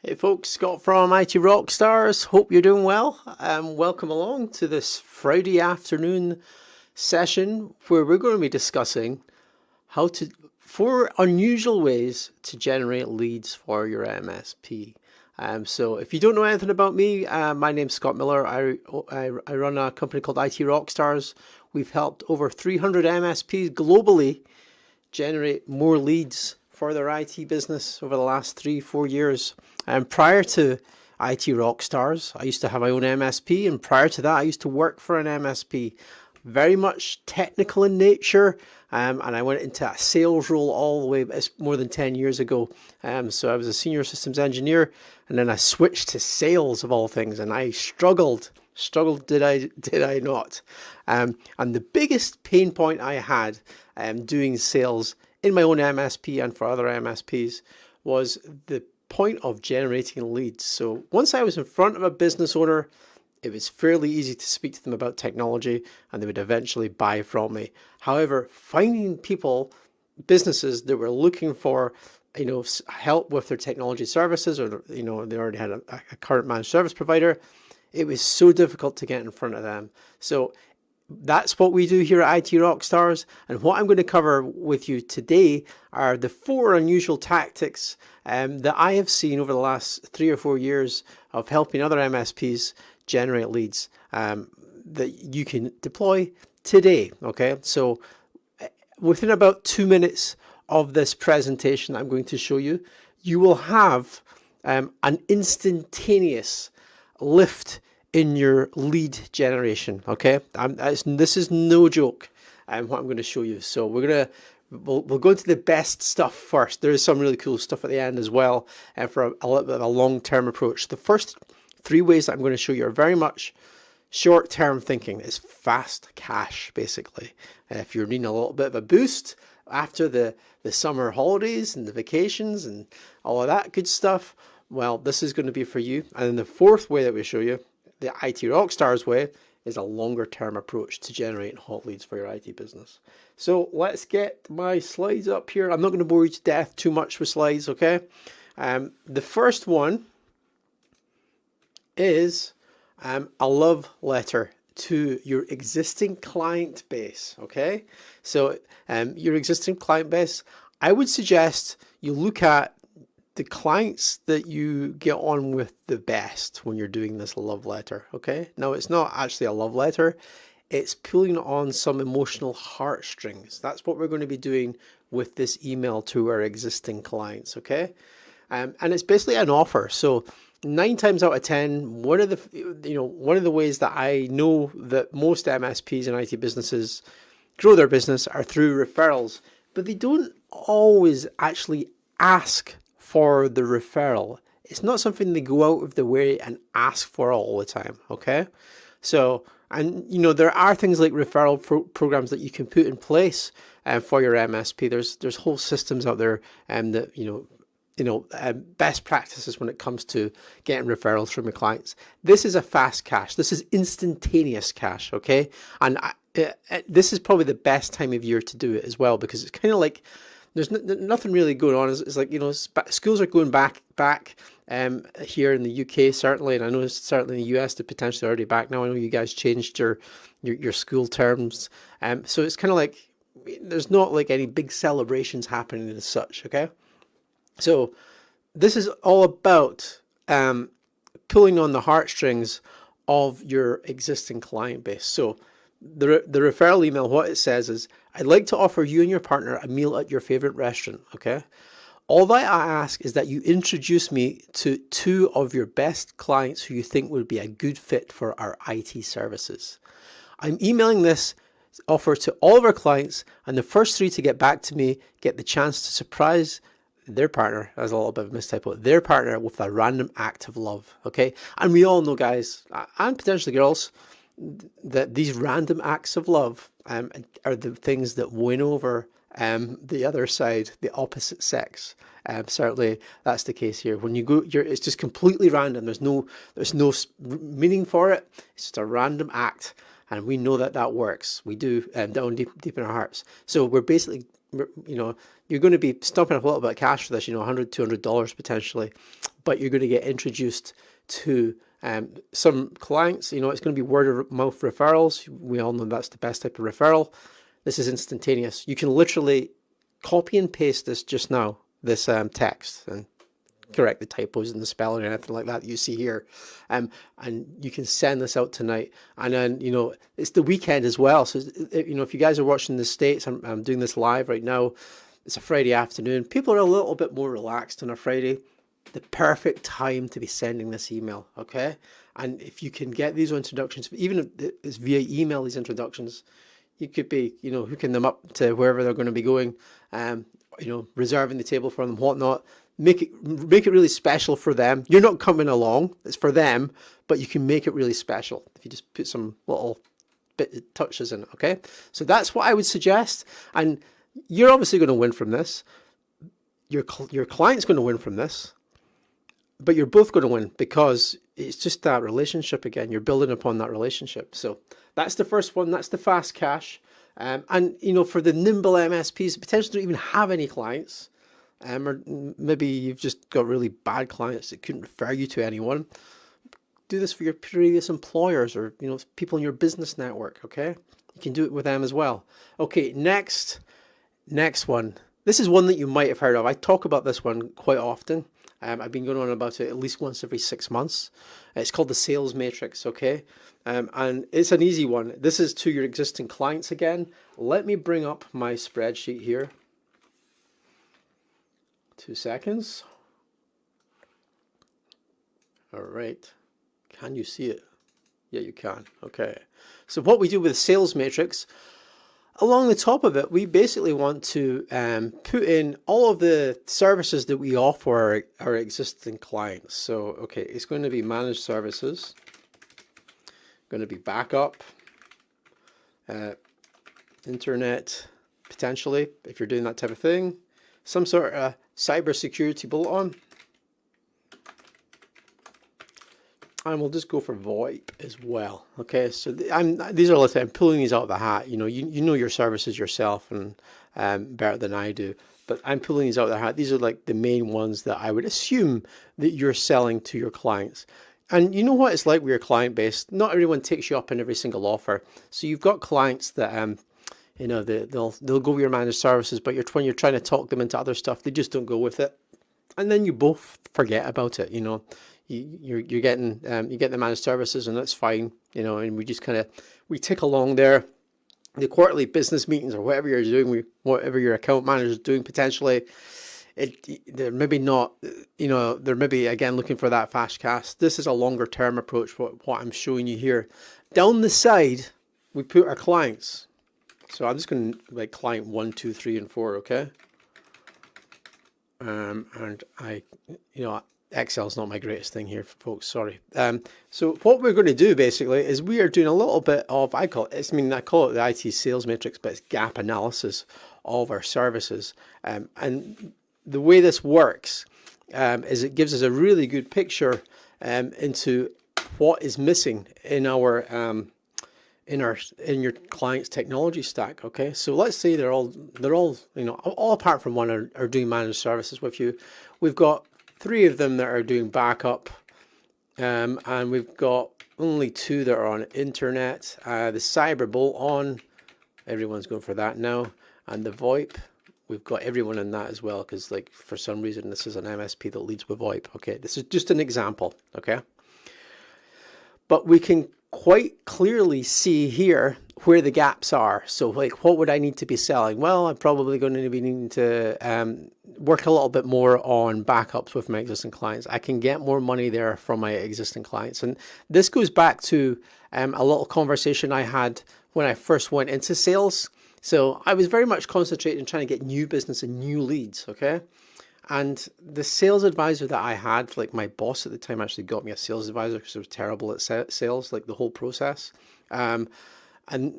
Hey folks, Scott from IT Rockstars. Hope you're doing well. Welcome along to this Friday afternoon session where we're going to be discussing four unusual ways to generate leads for your MSP. So if you don't know anything about me, my name's Scott Miller. I run a company called IT Rockstars. We've helped over 300 MSPs globally generate more leads for their IT business over the last 3-4 years. And prior to IT Rockstars, I used to have my own MSP, and prior to that, I used to work for an MSP. Very much technical in nature, and I went into a sales role all the way, it's more than 10 years ago. So I was a senior systems engineer, and then I switched to sales of all things, and I struggled, did I not? And the biggest pain point I had doing sales in my own MSP and for other MSPs was the point of generating leads. So once I was in front of a business owner, it was fairly easy to speak to them about technology and they would eventually buy from me. However, finding businesses that were looking for help with their technology services, or they already had a current managed service provider, it was so difficult to get in front of them. So that's what we do here at IT Rockstars, and what I'm going to cover with you today are the 4 unusual tactics that I have seen over the last 3 or 4 years of helping other MSPs generate leads that you can deploy today. Okay, so within about 2 minutes of this presentation I'm going to show you, you will have an instantaneous lift in your lead generation. Okay, this is no joke. What I'm going to show you. So we'll go into the best stuff first. There is some really cool stuff at the end as well, for a little bit of a long-term approach. The first 3 ways that I'm going to show you are very much short-term thinking. It's fast cash, basically. If you're needing a little bit of a boost after the summer holidays and the vacations and all of that good stuff, well, this is going to be for you. And then the 4th way that we show you, the IT Rockstars way, is a longer term approach to generating hot leads for your IT business. So let's get my slides up here. I'm not going to bore you to death too much with slides, okay? The first one is a love letter to your existing client base, okay? So your existing client base, I would suggest you look at the clients that you get on with the best when you're doing this love letter, okay? Now, it's not actually a love letter. It's pulling on some emotional heartstrings. That's what we're going to be doing with this email to our existing clients, okay? And it's basically an offer. So 9 times out of 10, one of the ways that I know that most MSPs and IT businesses grow their business are through referrals, but they don't always actually ask for the referral. It's not something they go out of their way and ask for all the time, okay? So, and there are things like referral programs that you can put in place for your MSP. There's whole systems out there that best practices when it comes to getting referrals from your clients. This is a fast cash. This is instantaneous cash, okay? And this is probably the best time of year to do it as well, because it's kind of like there's nothing really going on. It's like, schools are going back here in the UK, certainly, and I know certainly in the US they're potentially already back now. I know you guys changed your school terms, so it's kind of like there's not like any big celebrations happening as such, okay? So this is all about pulling on the heartstrings of your existing client base. So the referral email, what it says is, I'd like to offer you and your partner a meal at your favorite restaurant, okay? All that I ask is that you introduce me to 2 of your best clients who you think would be a good fit for our IT services. I'm emailing this offer to all of our clients, and the first 3 to get back to me get the chance to surprise their partner, as a little bit of a mistypo, their partner with a random act of love, okay? And we all know, guys, and potentially girls, that these random acts of love are the things that win over the other side, the opposite sex. Certainly that's the case here. When you go, it's just completely random. There's no meaning for it. It's just a random act, and we know that works. We do, down deep in our hearts. So we're you're going to be stumping a little bit of cash for this, $100, $200 potentially. but you're going to get introduced to some clients. You know, it's going to be word of mouth referrals. We all know that's the best type of referral. This is instantaneous. You can literally copy and paste this just now, this text, and correct the typos and the spelling and anything like that you see here, and you can send this out tonight. And then, you know, it's the weekend as well, so you know, if you guys are watching the States, I'm doing this live right now. It's a Friday afternoon. People are a little bit more relaxed on a Friday. The perfect time to be sending this email, okay? And if you can get these introductions, even if it's via email, these introductions, you could be, you know, hooking them up to wherever they're going to be going, you know, reserving the table for them, whatnot. Make it really special for them. You're not coming along, it's for them, but you can make it really special if you just put some little bit touches in it, okay? So that's what I would suggest. And you're obviously going to win from this. Your client's going to win from this, but you're both going to win because it's just that relationship again. You're building upon that relationship. So that's the first one. That's the fast cash. And, you know, for the nimble MSPs, potentially don't even have any clients, or maybe you've just got really bad clients that couldn't refer you to anyone. Do this for your previous employers or, you know, people in your business network, okay? You can do it with them as well. Okay, next one. This is one that you might have heard of. I talk about this one quite often. I've been going on about it at least once every 6 months. It's called the sales matrix, okay? And it's an easy one. This is to your existing clients again. Let me bring up my spreadsheet here. 2 seconds. All right. Can you see it? Yeah, you can. Okay. So what we do with the sales matrix, along the top of it, we basically want to put in all of the services that we offer our existing clients. So, okay, it's going to be managed services, going to be backup, internet, potentially, if you're doing that type of thing, some sort of cybersecurity bolt-on, and we'll just go for VoIP as well. Okay, so these are, I'm pulling these out of the hat. You know, you know your services yourself and better than I do, but I'm pulling these out of the hat. These are like the main ones that I would assume that you're selling to your clients. And you know what it's like with your client base. Not everyone takes you up on every single offer. So you've got clients that you know, they'll go with your managed services, but when you're trying to talk them into other stuff, they just don't go with it, and then you both forget about it. You know, you're getting you get the managed services, and that's fine. You know, and we just we tick along there. The quarterly business meetings or whatever you're doing, whatever your account manager is doing, potentially, they're maybe not. You know, they're maybe again looking for that fast cash. This is a longer term approach. What I'm showing you here, down the side, we put our clients. So I'm just going to like client 1, 2, 3, and 4, okay? And you know, Excel's not my greatest thing here, folks. Sorry. So what we're going to do basically is we are doing a little bit of I call it the IT sales matrix, but it's gap analysis of our services. And the way this works is it gives us a really good picture into what is missing in our in your client's technology stack. Okay, so let's say they're all you know, all apart from one are doing managed services with you. We've got 3 of them that are doing backup, and we've got only 2 that are on internet. The cyber bolt on, everyone's going for that now, and the VoIP, we've got everyone in that as well, because like for some reason this is an MSP that leads with VoIP. Okay, this is just an example. Okay, but we can quite clearly see here where the gaps are. So like, what would I need to be selling? Well, I'm probably going to be needing to work a little bit more on backups with my existing clients. I can get more money there from my existing clients. And this goes back to a little conversation I had when I first went into sales. So I was very much concentrating on trying to get new business and new leads, okay? And the sales advisor that I had, like my boss at the time actually got me a sales advisor because I was terrible at sales, like the whole process. And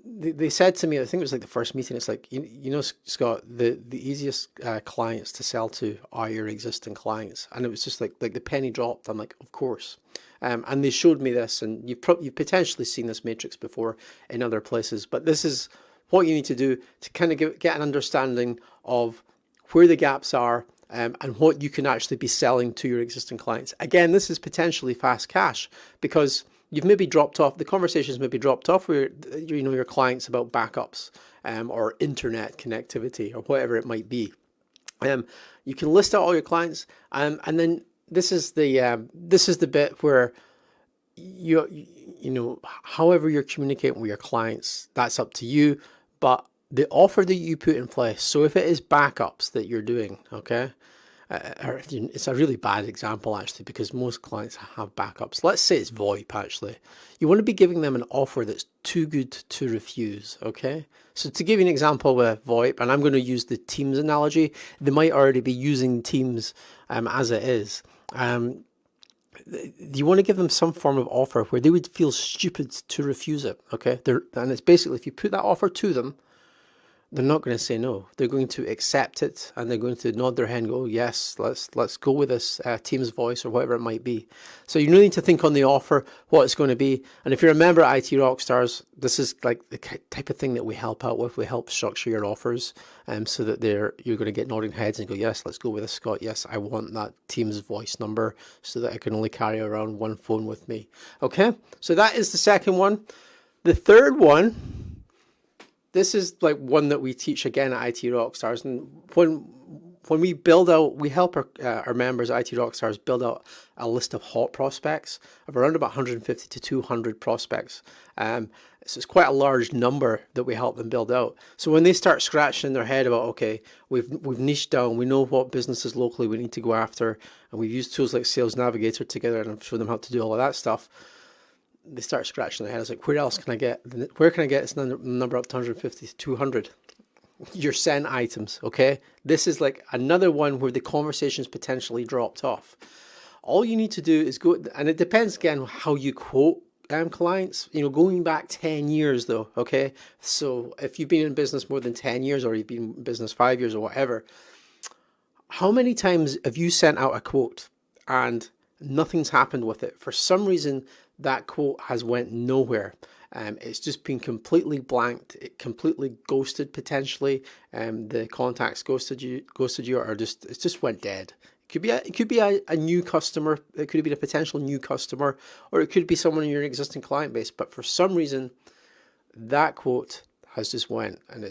they said to me, I think it was like the first meeting, it's like, you know, Scott, the easiest clients to sell to are your existing clients. And it was just like the penny dropped. I'm like, of course. And they showed me this, and you've potentially seen this matrix before in other places, but this is what you need to do to kind of get an understanding of where the gaps are and what you can actually be selling to your existing clients. Again, this is potentially fast cash because you've maybe dropped off, the conversations maybe dropped off with your clients about backups or internet connectivity or whatever it might be. You can list out all your clients, and then this is the bit where however you're communicating with your clients, that's up to you. But the offer that you put in place, so if it is backups that you're doing, okay, it's a really bad example actually because most clients have backups. Let's say it's VoIP actually. You want to be giving them an offer that's too good to refuse, okay? So to give you an example with VoIP, and I'm going to use the Teams analogy, they might already be using Teams as it is. You want to give them some form of offer where they would feel stupid to refuse it, okay? And it's basically, if you put that offer to them, they're not going to say no. They're going to accept it, and they're going to nod their head and go, yes, let's go with this Teams voice or whatever it might be. So you really need to think on the offer, what it's going to be. And if you're a member at IT Rockstars, this is like the type of thing that we help out with. We help structure your offers so that you're going to get nodding heads and go, yes, let's go with this, Scott. Yes, I want that Teams voice number so that I can only carry around one phone with me. Okay, so that is the second one. The third one, this is like one that we teach again at IT Rockstars, and when we build out, we help our members at IT Rockstars build out a list of hot prospects of around about 150 to 200 prospects. So it's quite a large number that we help them build out. So when they start scratching their head about, okay, we've niched down, we know what businesses locally we need to go after, and we've used tools like Sales Navigator together, and I've shown them how to do all of that stuff. They start scratching their head. It's like, where can I get this number up to 150 to 200? Your sent items, okay? This is like another one where the conversation's potentially dropped off. All you need to do is go, and it depends again how you quote clients, going back 10 years though, okay? So if you've been in business more than 10 years or you've been in business 5 years or whatever, how many times have you sent out a quote and nothing's happened with it? For some reason, that quote has went nowhere. It's just been completely blanked, it completely ghosted potentially. The contacts ghosted you, or it just went dead. It could be a new customer. It could be a potential new customer, or it could be someone in your existing client base. But for some reason, that quote has just went, and they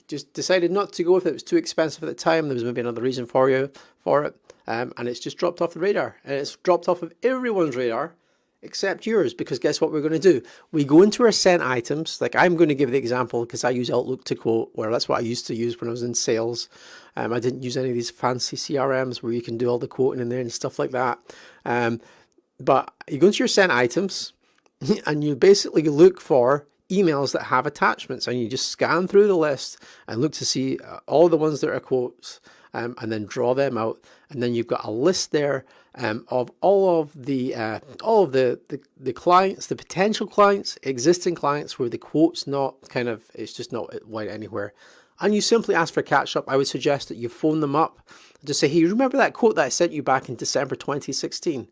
just decided not to go with it. It was too expensive at the time. There was maybe another reason for it, and it's just dropped off the radar, and it's dropped off of everyone's radar except yours, because guess what we're going to do? We go into our sent items. Like, I'm going to give the example because I use Outlook to quote, where that's what I used to use when I was in sales. I didn't use any of these fancy CRMs where you can do all the quoting in there and stuff like that. But you go into your sent items and you basically look for emails that have attachments, and you just scan through the list and look to see all the ones that are quotes, and then draw them out. And then you've got a list there of all of the clients, the potential clients, existing clients where the quote's it's just not went anywhere. And you simply ask for a catch up. I would suggest that you phone them up, just say, hey, remember that quote that I sent you back in December 2016?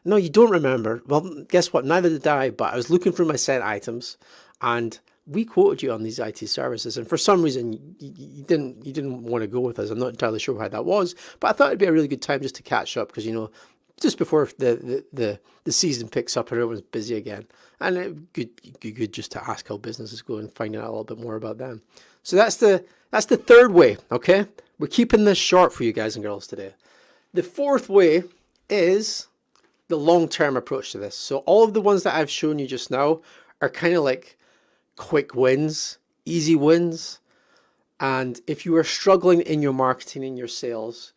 No, you don't remember. Well, guess what? Neither did I, but I was looking through my sent items and we quoted you on these IT services, and for some reason you didn't want to go with us. I'm not entirely sure why that was, but I thought it'd be a really good time just to catch up, because just before the season picks up and everyone's busy again, and it'd be good just to ask how business is going, finding out a little bit more about them. So that's the third way. Okay, we're keeping this short for you guys and girls today. The fourth way is the long-term approach to this. So all of the ones that I've shown you just now are kind of like quick wins, easy wins. And if you are struggling in your marketing, in your sales,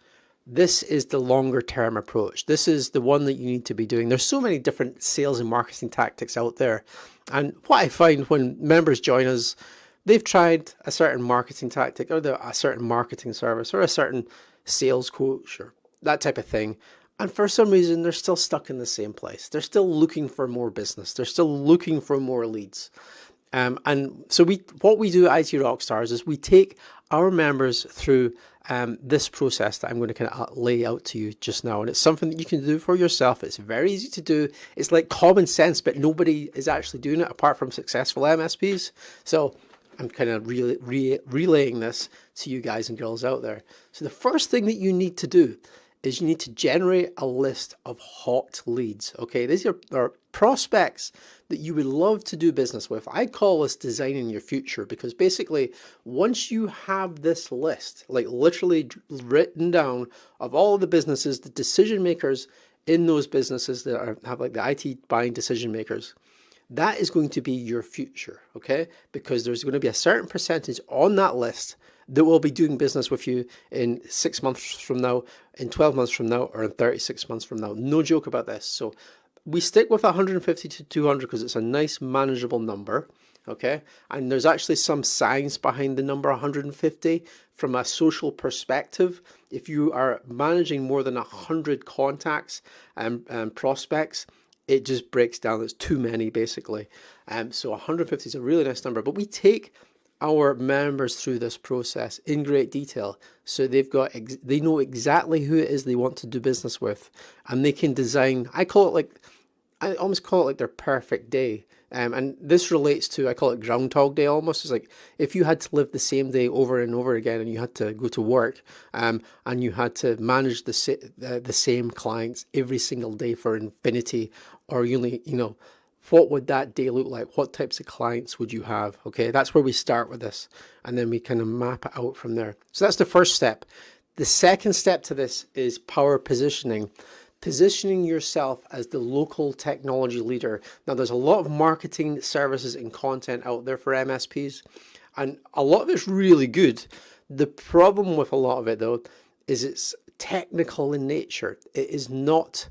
this is the longer term approach. This is the one that you need to be doing. There's so many different sales and marketing tactics out there. And what I find when members join us, they've tried a certain marketing tactic, or a certain marketing service, or a certain sales coach, or that type of thing. And for some reason, they're still stuck in the same place. They're still looking for more business. They're still looking for more leads. And so what we do at IT Rockstars is we take our members through this process that I'm going to kind of lay out to you just now. And it's something that you can do for yourself. It's very easy to do. It's like common sense, but nobody is actually doing it apart from successful MSPs. So I'm kind of relaying this to you guys and girls out there. So the first thing that you need to do is you need to generate a list of hot leads. Okay, these are prospects that you would love to do business with. I call this designing your future, because basically once you have this list, like literally written down, of all of the businesses, the decision makers in those businesses that have like the IT buying decision makers, that is going to be your future, okay? Because there's going to be a certain percentage on that list that will be doing business with you in 6 months from now, in 12 months from now, or in 36 months from now. No joke about this. So we stick with 150 to 200 because it's a nice manageable number, okay? And there's actually some science behind the number 150 from a social perspective. If you are managing more than 100 contacts and prospects, it just breaks down. It's too many, basically. So 150 is a really nice number, but we take our members through this process in great detail, so they know exactly who it is they want to do business with, and they can design. I almost call it like their perfect day. And this relates to, I call it Groundhog Day almost. It's like if you had to live the same day over and over again, and you had to go to work, and you had to manage the same clients every single day for infinity, or what would that day look like? What types of clients would you have? Okay, that's where we start with this, and then we kind of map it out from there. So that's the first step. The second step to this is power positioning. Positioning yourself as the local technology leader. Now, there's a lot of marketing services and content out there for MSPs, and a lot of it's really good. The problem with a lot of it, though, is it's technical in nature. It is not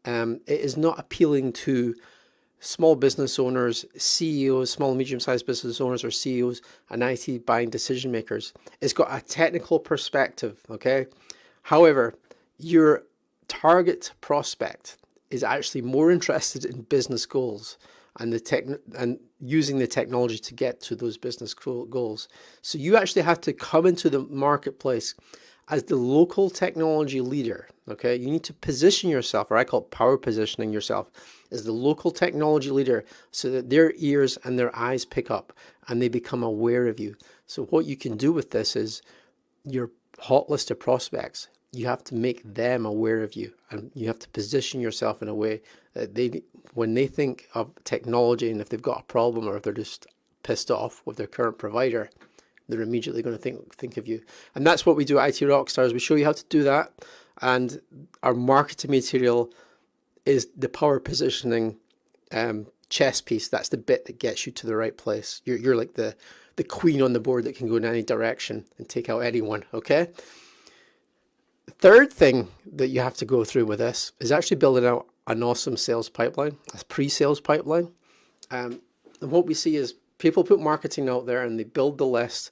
appealing to small business owners, CEOs, small and medium-sized business owners, or CEOs and IT buying decision makers. It's got a technical perspective, okay? However, your target prospect is actually more interested in business goals and and using the technology to get to those business goals. So you actually have to come into the marketplace as the local technology leader, okay? You need to position yourself, or I call it power positioning yourself, as the local technology leader, so that their ears and their eyes pick up and they become aware of you. So what you can do with this is your hot list of prospects, you have to make them aware of you, and you have to position yourself in a way that when they think of technology, and if they've got a problem, or if they're just pissed off with their current provider, they're immediately going to think of you. And that's what we do at IT Rockstars. We show you how to do that, and our marketing material is the power positioning chess piece. That's the bit that gets you to the right place. You're like the queen on the board that can go in any direction and take out anyone, okay? The third thing that you have to go through with this is actually building out an awesome sales pipeline, a pre-sales pipeline. And what we see is people put marketing out there and they build the list,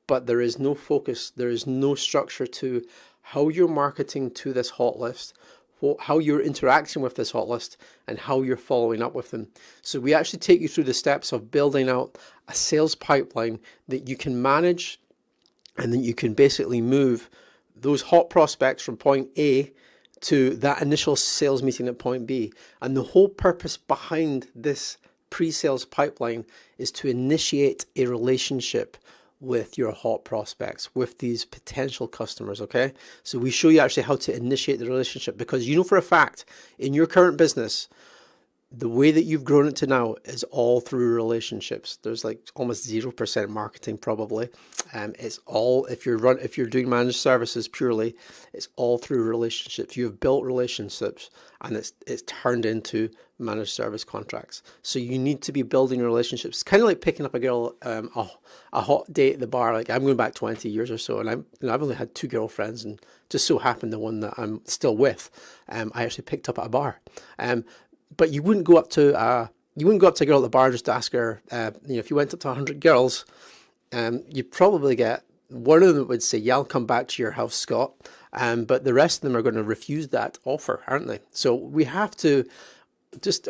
but there is no focus, there is no structure to how you're marketing to this hot list, how you're interacting with this hot list, and how you're following up with them. So we actually take you through the steps of building out a sales pipeline that you can manage, and then you can basically move those hot prospects from point A to that initial sales meeting at point B. And the whole purpose behind this pre-sales pipeline is to initiate a relationship with your hot prospects, with these potential customers, okay? So we show you actually how to initiate the relationship, because you know for a fact in your current business, the way that you've grown it to now is all through relationships. There's like almost 0% marketing probably. It's all, if you're doing managed services purely, it's all through relationships. You've built relationships, and it's turned into managed service contracts. So you need to be building relationships. It's kind of like picking up a girl, a hot date at the bar. Like I'm going back 20 years or so, and I've only had 2 girlfriends, and just so happened the one that I'm still with, I actually picked up at a bar. But you wouldn't go up to a girl at the bar just to ask her. If you went up to 100 girls, you'd probably get one of them would say, "Yeah, I'll come back to your house, Scott." But the rest of them are going to refuse that offer, aren't they? So we have to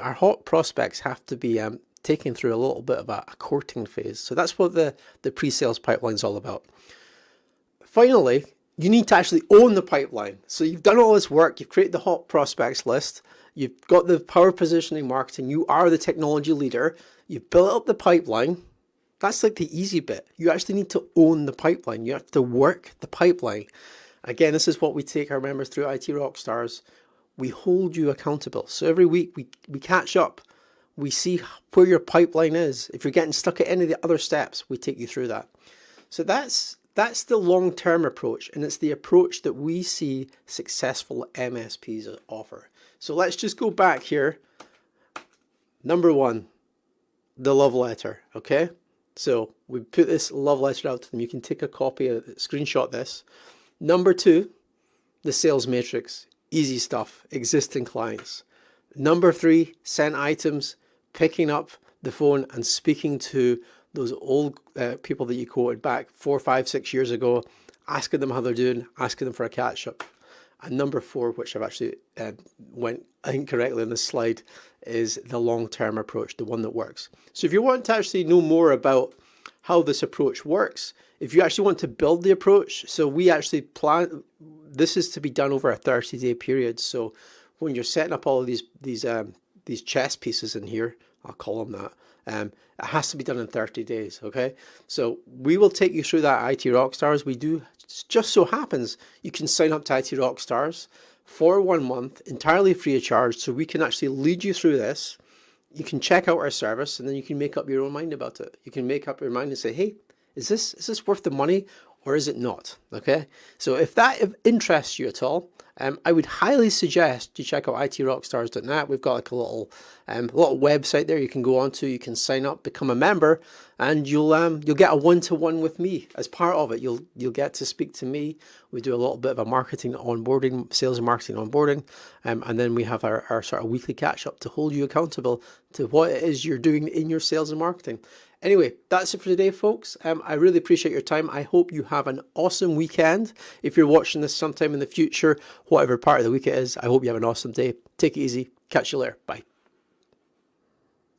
our hot prospects have to be taken through a little bit of a courting phase. So that's what the pre-sales pipeline is all about. Finally, you need to actually own the pipeline. So you've done all this work, you've created the hot prospects list, you've got the power positioning marketing, you are the technology leader, you've built up the pipeline, That's like the easy bit. You actually need to own the pipeline. You have to work the pipeline. Again, this is what we take our members through IT Rockstars. We hold you accountable. So every week we catch up. We see where your pipeline is. If you're getting stuck at any of the other steps, we take you through that. So that's the long-term approach, and it's the approach that we see successful MSPs offer. So let's just go back here. Number one, the love letter, okay? So we put this love letter out to them. You can take a copy, screenshot this. Number two, the sales matrix, easy stuff, existing clients. Number three, sent items, picking up the phone and speaking to those old people that you quoted back 4, 5, 6 years ago, asking them how they're doing, asking them for a catch up. And number four, which I've actually went incorrectly on this slide, is the long-term approach, the one that works. So if you want to actually know more about how this approach works, if you actually want to build the approach, so we actually plan, this is to be done over a 30-day period. So when you're setting up all of these chess pieces in here, I'll call them that, it has to be done in 30 days, okay? So we will take you through that IT Rockstars. We do, just so happens, you can sign up to IT Rockstars for 1 month, entirely free of charge, so we can actually lead you through this. You can check out our service, and then you can make up your own mind about it. You can make up your mind and say, hey, is this worth the money or is it not? Okay, so if that interests you at all, I would highly suggest you check out itrockstars.net. We've got like a little website there you can go onto. You can sign up, become a member, and you'll get a one-to-one with me as part of it. You'll get to speak to me. We do a little bit of a marketing onboarding, sales and marketing onboarding, and then we have our sort of weekly catch-up to hold you accountable to what it is you're doing in your sales and marketing. Anyway, that's it for today, folks. I really appreciate your time. I hope you have an awesome weekend. If you're watching this sometime in the future, whatever part of the week it is, I hope you have an awesome day. Take it easy. Catch you later. Bye.